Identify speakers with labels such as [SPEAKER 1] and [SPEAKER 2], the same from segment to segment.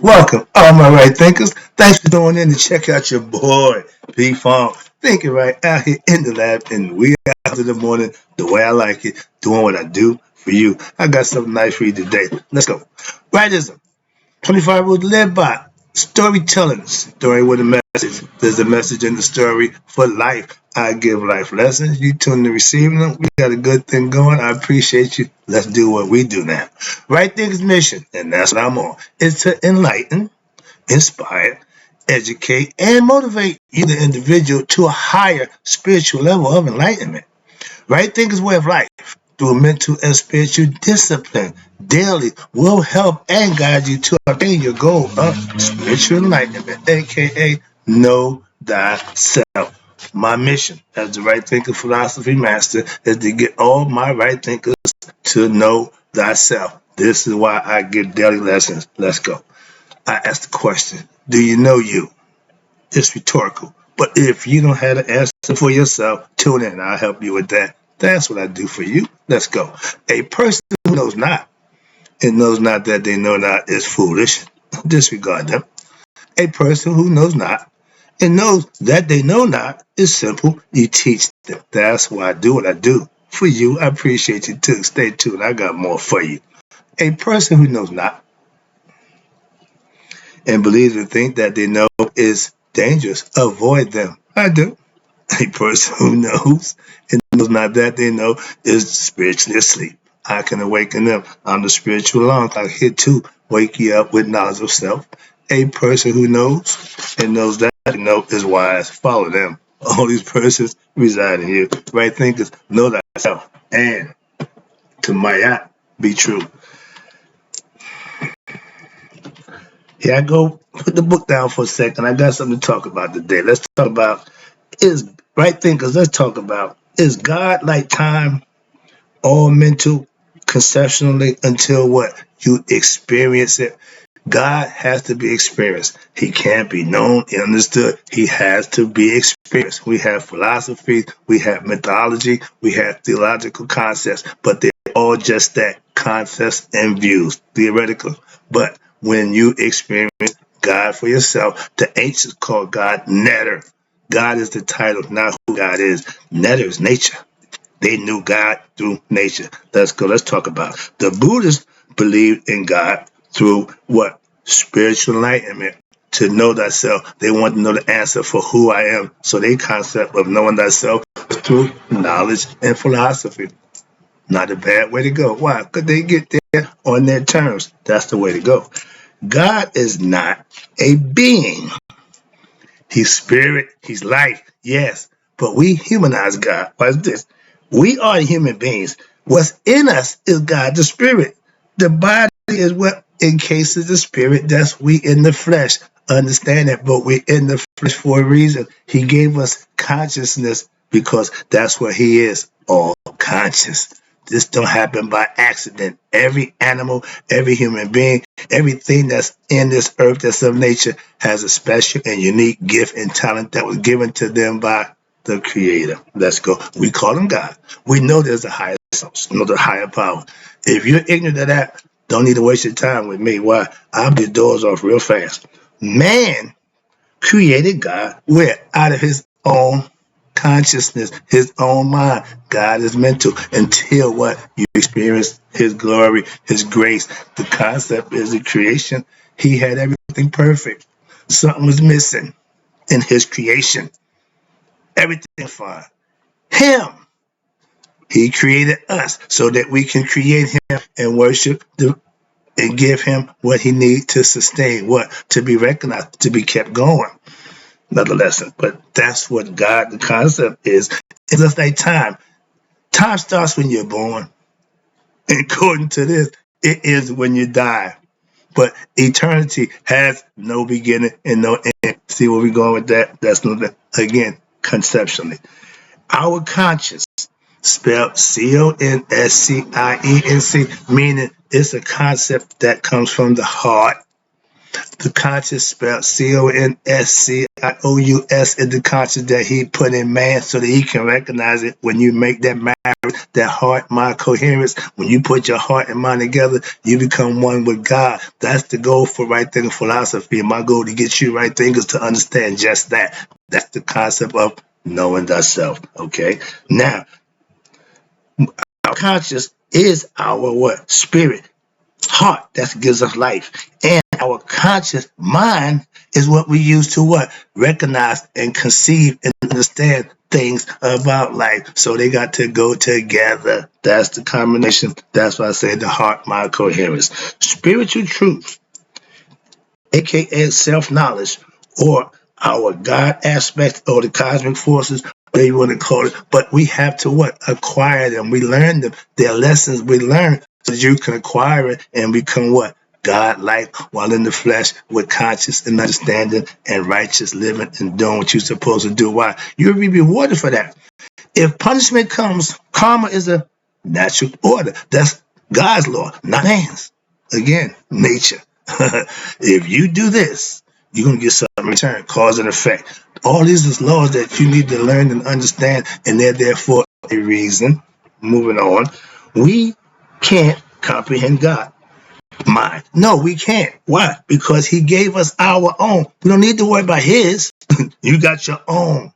[SPEAKER 1] Welcome, all my right thinkers. Thanks for tuning in to check out your boy, P Funk. Thinking right out here in the lab in the wee hours of the morning, the way I like it, doing what I do for you. I got something nice for you today. Let's go. Rightism. 25 rules to live by. Storytelling. Story with a message. There's a message in the story for life. I give life lessons. You tune to receiving them. We got a good thing going. I appreciate you. Let's do what we do now. Right Thing's mission, and that's what I'm on, is to enlighten, inspire, educate, and motivate you, the individual, to a higher spiritual level of enlightenment. Right Thinkers Way of Life, through mental and spiritual discipline, daily will help and guide you to obtain your goal of spiritual enlightenment, aka know thyself. My mission as the Right Thinker Philosophy Master is to get all my right thinkers to know thyself. This is why I give daily lessons. Let's go. I ask the question, do you know you? It's rhetorical. But if you don't have an answer for yourself, tune in. I'll help you with that. That's what I do for you. Let's go. A person who knows not and knows not that they know not is foolish. Disregard them. A person who knows not and knows that they know not is simple. You teach them. That's why I do what I do. For you, I appreciate you too. Stay tuned. I got more for you. A person who knows not and believes and thinks that they know is dangerous. Avoid them. I do. A person who knows and knows not that they know is spiritually asleep. I can awaken them. I'm the spiritual alarm clock here to wake you up with knowledge of self. A person who knows and knows that they know is wise. Follow them. All these persons reside in you. Right thinkers know thyself. And to Mayat, be true. Here I go. Put the book down for a second. I got something to talk about today. Let's talk about is right thinkers. Let's talk about is God like time, all mental, conceptually until what you experience it. God has to be experienced. He can't be known, understood. He has to be experienced. We have philosophy, we have mythology, we have theological concepts, but they're all just that, concepts and views, theoretical. But when you experience God for yourself, the ancients called God Netter. God is the title, not who God is. Netter is nature. They knew God through nature. Let's go. Let's talk about it. The Buddhists believed in God through what? Spiritual enlightenment. To know thyself. They want to know the answer for who I am. So their concept of knowing thyself is through knowledge and philosophy. Not a bad way to go. Why? Because they get there on their terms. That's the way to go. God is not a being. He's spirit. He's life. Yes. But we humanize God. What's this? We are human beings. What's in us is God, the spirit. The body is what encases the spirit. That's we in the flesh. Understand that, but we're in the flesh for a reason. He gave us consciousness because that's what he is, all conscious. This don't happen by accident. Every animal, every human being, everything that's in this earth that's of nature has a special and unique gift and talent that was given to them by the Creator. Let's go. We call him God. We know there's a higher source, know the higher power. If you're ignorant of that, don't need to waste your time with me. Why? I'll be doors off real fast. Man created God where? Out of his own consciousness, his own mind. God is mental until what? You experience his glory, his grace. The concept is the creation. He had everything perfect. Something was missing in his creation. Everything fine. Him. He created us so that we can create him and worship and give him what he needs to sustain, what? To be recognized, to be kept going. Another lesson. But that's what God, the concept is. It's just like time. Time starts when you're born. According to this, it is when you die. But eternity has no beginning and no end. See where we're going with that? That's no, again, conceptually. Our conscience, spelled Conscience, meaning it's a concept that comes from the heart. The conscious, spelled Conscience, IOUS is the conscience that he put in man so that he can recognize it. When you make that marriage, that heart mind coherence, when you put your heart and mind together, you become one with God. That's the goal for right thinking philosophy. And my goal to get you right thinkers to understand just that. That's the concept of knowing thyself. Okay. Now, our conscience is our what? Spirit. Heart that gives us life, and our conscious mind is what we use to what? Recognize and conceive and understand things about life. So they got to go together. That's the combination. That's why I say the heart mind coherence. Spiritual truth, aka self-knowledge, or our God aspect, or the cosmic forces, whatever you want to call it. But we have to what? Acquire them. We learn them. They're lessons we learn so that you can acquire it and become what? God-like while in the flesh with conscious and understanding and righteous living and doing what you're supposed to do. Why? You'll be rewarded for that. If punishment comes, karma is a natural order. That's God's law, not man's. Again, nature. If you do this, you're going to get something in return, cause and effect. All these is laws that you need to learn and understand, and they're there for a reason. Moving on. We can't comprehend God. Mind. No, we can't. Why? Because he gave us our own. We don't need to worry about his. You got your own.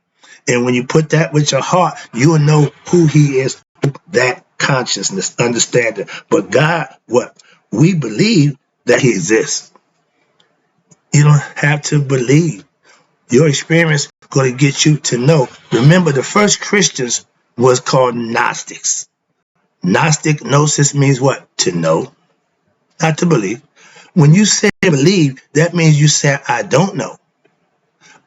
[SPEAKER 1] And when you put that with your heart, you will know who he is, that consciousness, understanding. But God, what? We believe that he exists. You don't have to believe. Your experience is going to get you to know. Remember, the first Christians was called Gnostics. Gnostic gnosis means what? To know, not to believe. When you say believe, that means you say, I don't know.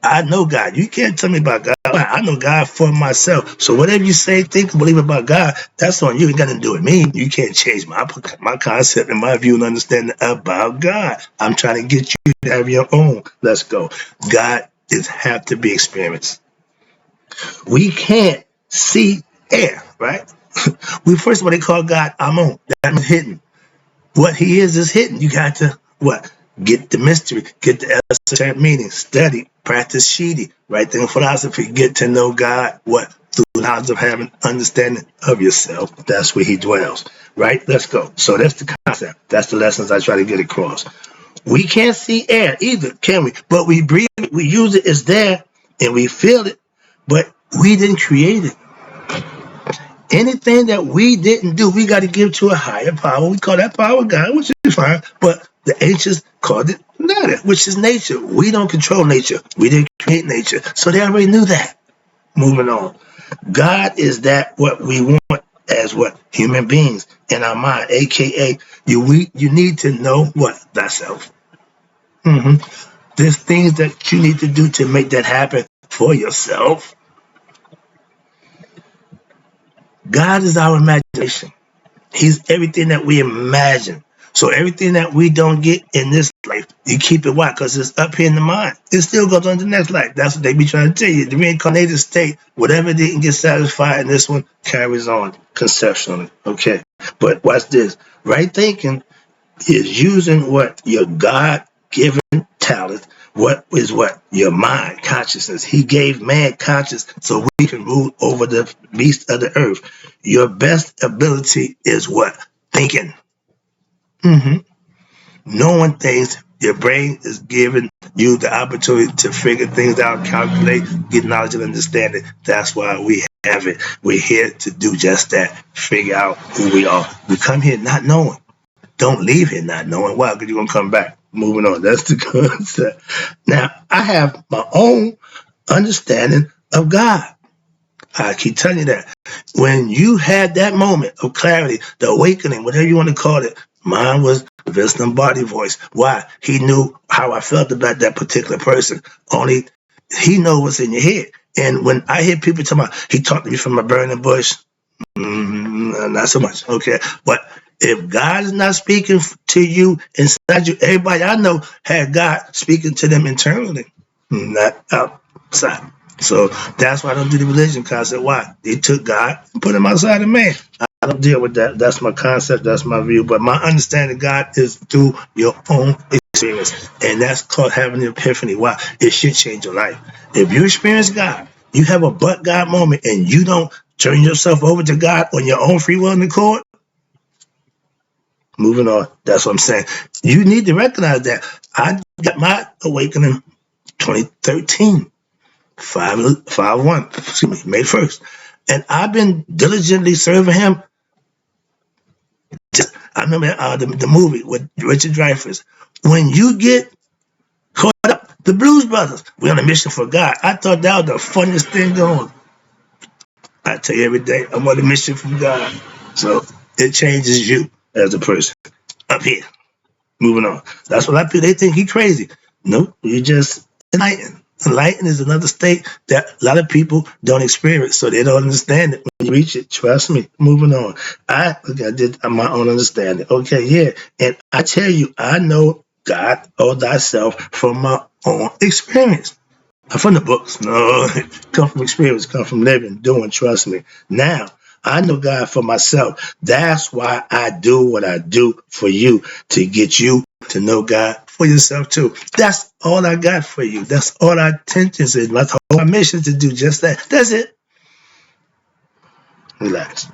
[SPEAKER 1] I know God. You can't tell me about God. I know God for myself. So whatever you say, think, believe about God, that's on you. It got nothing to do with me. You can't change my concept and my view and understanding about God. I'm trying to get you to have your own. Let's go. God is have to be experienced. We can't see air, right? We first what they call God Amun. That means hidden. What he is hidden. You got to what? Get the mystery, get the esoteric meaning, study, practice Shidi, right there in philosophy, get to know God, what? Through the knowledge of having understanding of yourself. That's where he dwells, right? Let's go. So that's the concept. That's the lessons I try to get across. We can't see air either, can we? But we breathe it, we use it, it's there, and we feel it, but we didn't create it. Anything that we didn't do, we got to give to a higher power. We call that power God, which is fine. But the ancients called it Nada, which is nature. We don't control nature. We didn't create nature. So they already knew that. Moving on. God is that what we want as what? Human beings in our mind, a.k.a. you need to know what? Thyself. There's things that you need to do to make that happen for yourself. God is our imagination. He's everything that we imagine. So everything that we don't get in this life, you keep it why? Because it's up here in the mind. It still goes on to the next life. That's what they be trying to tell you. The reincarnated state, whatever didn't get satisfied in this one, carries on conceptually. Okay. But watch this. Right thinking is using what? Your God-given talent. What is what? Your mind, consciousness. He gave man conscious so we can rule over the beast of the earth. Your best ability is what? Thinking. Knowing things, your brain is giving you the opportunity to figure things out, calculate, get knowledge and understanding. That's why we have it. We're here to do just that. Figure out who we are. We come here not knowing. Don't leave here not knowing why, because you're going to come back. Moving on. That's the concept. Now, I have my own understanding of God. I keep telling you that. When you had that moment of clarity, the awakening, whatever you want to call it, mine was the wisdom body voice. Why? He knew how I felt about that particular person. Only he knows what's in your head. And when I hear people talking about, he talked to me from a burning bush, not so much. Okay. But if God is not speaking to you inside you, everybody I know had God speaking to them internally, not outside. So that's why I don't do the religion concept. Why? They took God and put him outside of man. I don't deal with that. That's my concept. That's my view. But my understanding of God is through your own experience. And that's called having an epiphany. Wow, it should change your life. If you experience God, you have a but God moment, and you don't turn yourself over to God on your own free will and accord, moving on. That's what I'm saying. You need to recognize that. I got my awakening 2013, 5/1, excuse me, May 1st. And I've been diligently serving him. I remember the movie with Richard Dreyfuss. When you get caught up, the Blues Brothers, we're on a mission for God. I thought that was the funniest thing going. I tell you every day, I'm on a mission from God. So it changes you as a person. Up here. Moving on. That's what they think he crazy. Nope, you just enlightened. Enlightened is another state that a lot of people don't experience, so they don't understand it. When you reach it, trust me. Moving on. I did my own understanding. Okay, yeah. And I tell you, I know God or thyself from my own experience. Not from the books. No, come from experience, come from living, doing, trust me. Now, I know God for myself. That's why I do what I do for you, to get you to know God for yourself too. That's all I got for you. That's all our intentions is. That's all our mission to do just that. That's it. Relax.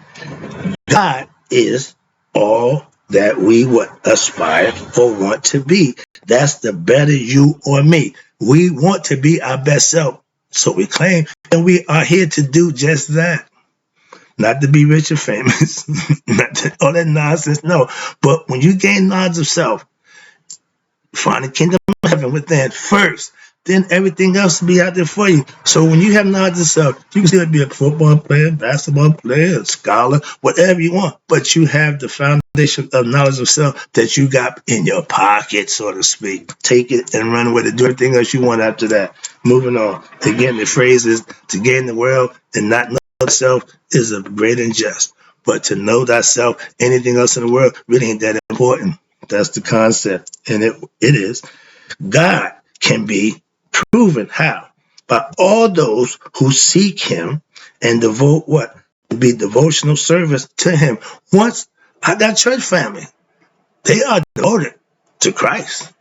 [SPEAKER 1] God is all that we would aspire or want to be. That's the better you or me. We want to be our best self. So we claim, and we are here to do just that. Not to be rich and famous, not to, all that nonsense, no. But when you gain knowledge of self, find the kingdom of heaven within first, then everything else will be out there for you. So when you have knowledge of self, you can still be a football player, basketball player, a scholar, whatever you want. But you have the foundation of knowledge of self that you got in your pocket, so to speak. Take it and run with it. Do everything else you want after that. Moving on. Again, the phrase is to gain the world and not know thyself is a great injustice. But to know thyself, anything else in the world really ain't that important. That's the concept. And it is. God can be proven how? By all those who seek him and devote what? To be devotional service to him. Once I got church family, they are devoted to Christ.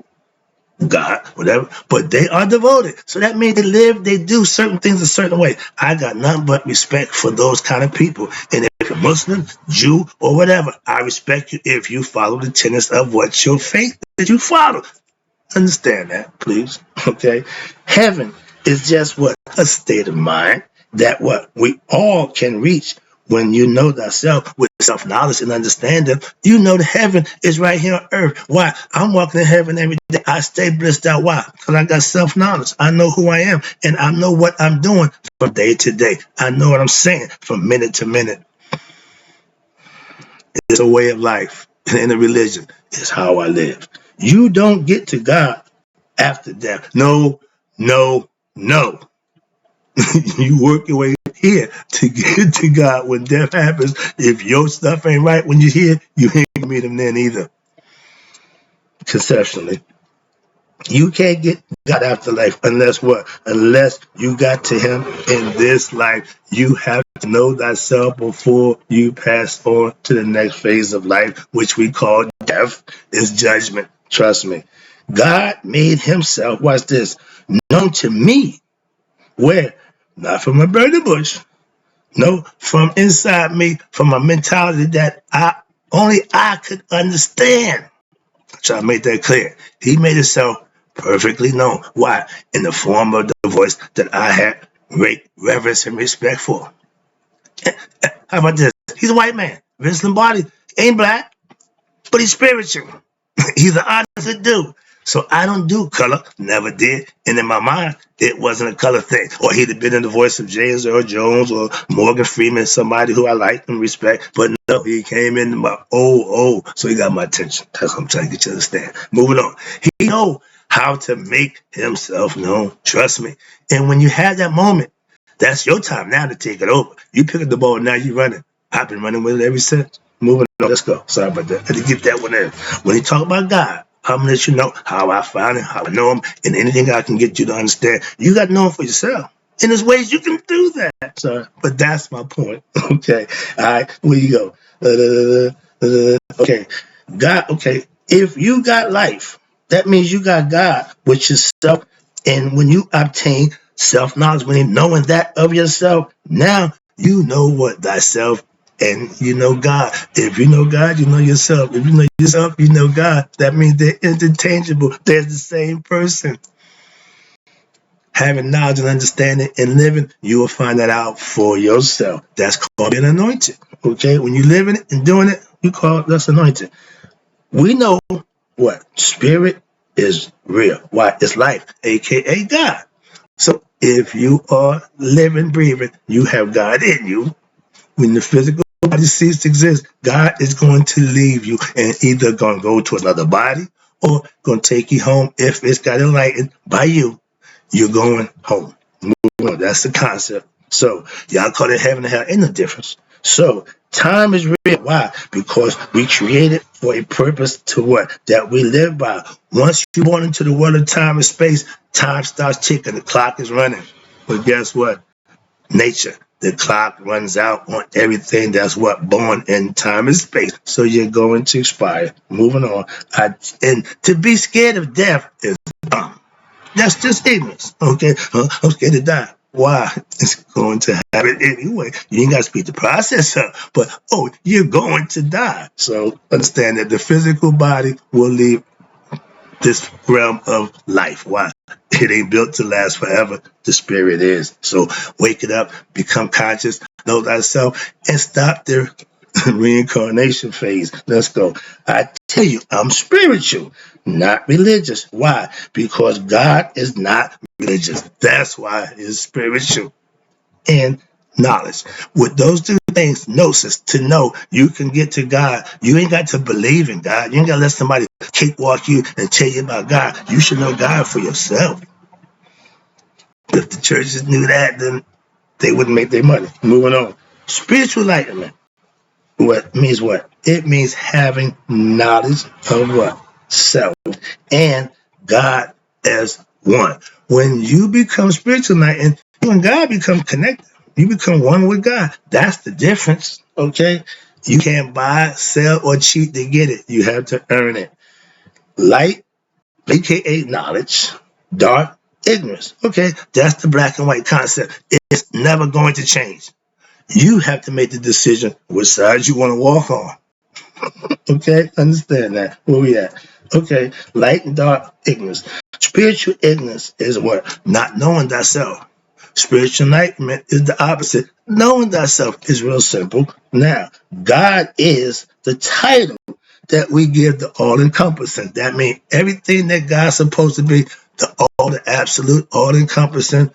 [SPEAKER 1] God, whatever, but they are devoted. So that means they do certain things a certain way. I got nothing but respect for those kind of people. And if you're Muslim, Jew, or whatever, I respect you if you follow the tenets of what your faith that you follow. Understand that, please. Okay? Heaven is just what? A state of mind that what? We all can reach. When you know thyself with self-knowledge and understanding, you know the heaven is right here on earth. Why? I'm walking in heaven every day. I stay blissed out. Why? Because I got self-knowledge. I know who I am, and I know what I'm doing from day to day. I know what I'm saying from minute to minute. It's a way of life, and in a religion, it's how I live. You don't get to God after death. No, no, no. You work your way here to get to God when death happens. If your stuff ain't right when you're here, you ain't gonna meet him then either. Conceptually. You can't get God after life unless what? Unless you got to him in this life. You have to know thyself before you pass on to the next phase of life, which we call death, is judgment. Trust me. God made himself, watch this, known to me. Where? Not from a burning bush. No, from inside me, from a mentality that only I could understand. So I made that clear. He made himself perfectly known. Why? In the form of the voice that I had great reverence and respect for. How about this? He's a white man. Vince Lombardi ain't black, but he's spiritual. He's an honest dude. So I don't do color, never did. And in my mind, it wasn't a color thing. Or he'd have been in the voice of James Earl Jones or Morgan Freeman, somebody who I like and respect. But no, he came in my so he got my attention. That's what I'm trying to get you to understand. Moving on. He know how to make himself known. Trust me. And when you have that moment, that's your time now to take it over. You pick up the ball, now you're running. I've been running with it ever since. Moving on. Let's go. Sorry about that. I had to get that one in. When you talk about God, I'm gonna let you know how I found him, how I know him, and anything I can get you to understand. You got to know him for yourself. And there's ways you can do that. Sorry, but that's my point. Okay. All right. Where you go? Okay. God. Okay. If you got life, That means you got God, which is self. And when you obtain self-knowledge, when you knowing that of yourself, now you know what thyself and you know God. If you know God, you know yourself. If you know yourself, you know God. That means they're interchangeable. They're the same person. Having knowledge and understanding and living, you will find that out for yourself. That's called being anointed. Okay? When you living it and doing it, you call it that's anointed. We know what? Spirit is real. Why? It's life, aka God. So if you are living, breathing, you have God in you. When the physical body ceases to exist, God is going to leave you and either going to go to another body or going to take you home. If it's got enlightened by you, you're going home. That's the concept. So y'all call it heaven and hell. Ain't no difference. So time is real. Why? Because we created for a purpose to what? That we live by. Once you're born into the world of time and space, time starts ticking. The clock is running. But guess what? Nature. The clock runs out on everything that's what born in time and space. So you're going to expire. Moving on. And to be scared of death is dumb. That's just ignorance. Okay? I'm scared to die. Why? It's going to happen anyway. You ain't got to speed the process up. But, you're going to die. So understand that the physical body will leave this realm of life. Why? It ain't built to last forever. The spirit is. So wake it up, become conscious, know thyself, and stop the reincarnation phase. Let's go. I tell you, I'm spiritual, not religious. Why? Because God is not religious. That's why it's spiritual. And knowledge. With those two things, gnosis, to know you can get to God. You ain't got to believe in God. You ain't got to let somebody cakewalk you and tell you about God. You should know God for yourself. If the churches knew that, then they wouldn't make their money. Moving on. Spiritual enlightenment. What means what? It means having knowledge of what? Self and God as one. When you become spiritual enlightened, you and God become connected. You become one with God. That's the difference. Okay? You can't buy, sell, or cheat to get it. You have to earn it. Light, aka knowledge, dark, ignorance. Okay, that's the black and white concept. It's never going to change. You have to make the decision which side you want to walk on. Okay, understand that. Where we at? Okay, light and dark ignorance. Spiritual ignorance is what? Not knowing thyself. Spiritual enlightenment is the opposite. Knowing thyself is real simple. Now, God is the title that we give the all-encompassing. That means everything that God's supposed to be, the absolute, all-encompassing,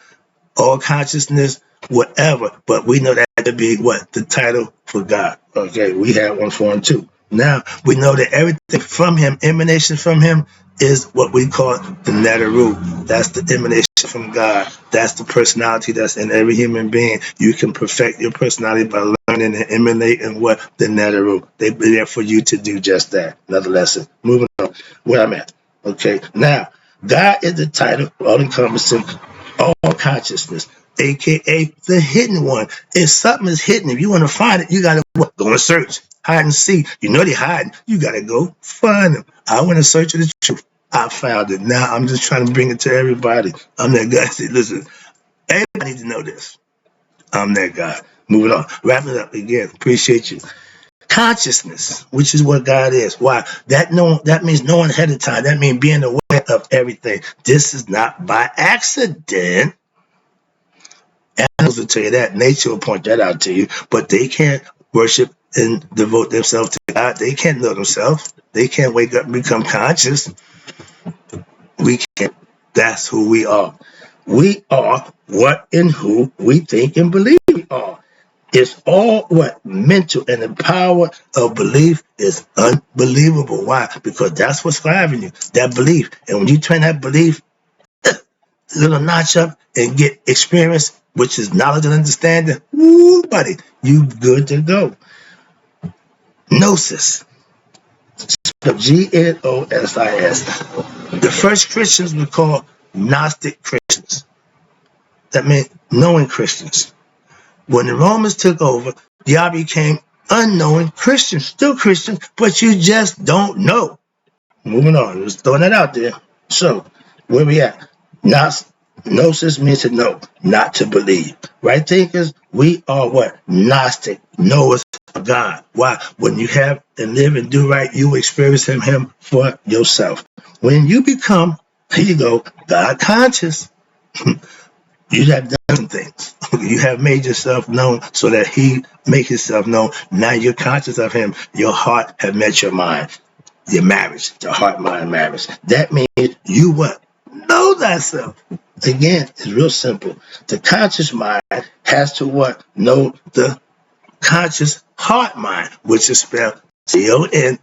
[SPEAKER 1] all consciousness, whatever. But we know that to be what? The title for God. Okay, we have one for him too. Now, we know that everything from him, emanation from him, is what we call the Netaru. That's the emanation from God. That's the personality that's in every human being. You can perfect your personality by learning and emanating what? The Netaru. They're there for you to do just that. Another lesson. Moving on. Where I'm at. Okay, now, God is the title, all-encompassing, all consciousness, aka the hidden one. If something is hidden, if you want to find it, you gotta go and search, hide and seek. You know they hiding. You gotta go find them. I went in search of the truth. I found it. Now I'm just trying to bring it to everybody. I'm that guy. Say, listen, everybody needs to know this. I'm that guy. Moving on. Wrap it up again. Appreciate you. Consciousness, which is what God is. Why? That means knowing ahead of time. That means being aware of everything. This is not by accident. Animals will tell you that. Nature will point that out to you. But they can't worship and devote themselves to God. They can't know themselves. They can't wake up and become conscious. We can't. That's who we are. We are what and who we think and believe we are. It's all what? Mental, and the power of belief is unbelievable. Why? Because that's what's driving you, that belief. And when you turn that belief a little notch up and get experience, which is knowledge and understanding, woo, buddy, you good to go. Gnosis. Gnosis. The first Christians were called Gnostic Christians. That meant knowing Christians. When the Romans took over, y'all became unknowing Christians, still Christians, but you just don't know. Moving on. Just throwing that out there. So, where we at? Gnosis means to know, not to believe. Right thinkers, we are what? Gnostic, knowers of God. Why? When you have and live and do right, you experience Him for yourself. When you become, here you go, God conscious, you have done some things. You have made yourself known so that He make Himself known. Now you're conscious of Him. Your heart have met your mind. Your marriage, your heart, mind, marriage. That means you what? Know thyself. Again, it's real simple. The conscious mind has to what? Know the conscious heart mind, which is spelled Conscience.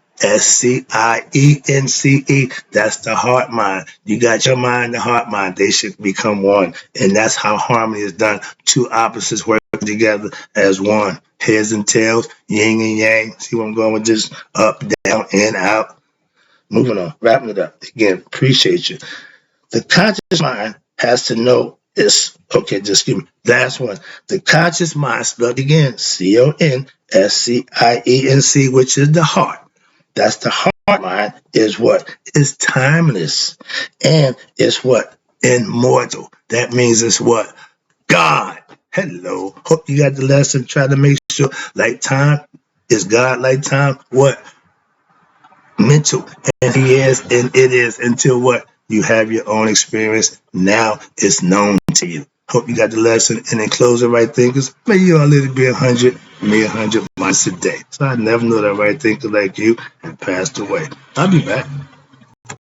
[SPEAKER 1] That's the heart mind. You got your mind, the heart mind. They should become one. And that's how harmony is done. Two opposites work together as one. Heads and tails, yin and yang. See where I'm going with this? Up, down, in, out. Moving on, wrapping it up. Again, appreciate you. The conscious mind has to know it's okay. Just give me last one. The conscious mind, spelled again, Conscience, which is the heart. That's the heart mind. Is what is timeless, and it's what immortal. That means it's what God. Hello. Hope you got the lesson. Try to make sure like time is God. Like time, what? Mental, and He is, and it is until what? You have your own experience. Now it's known to you. Hope you got the lesson. And in closing, right thinkers, may you all live to be 100, me 100 months a day. So I never knew that right thinker like you had passed away. I'll be back.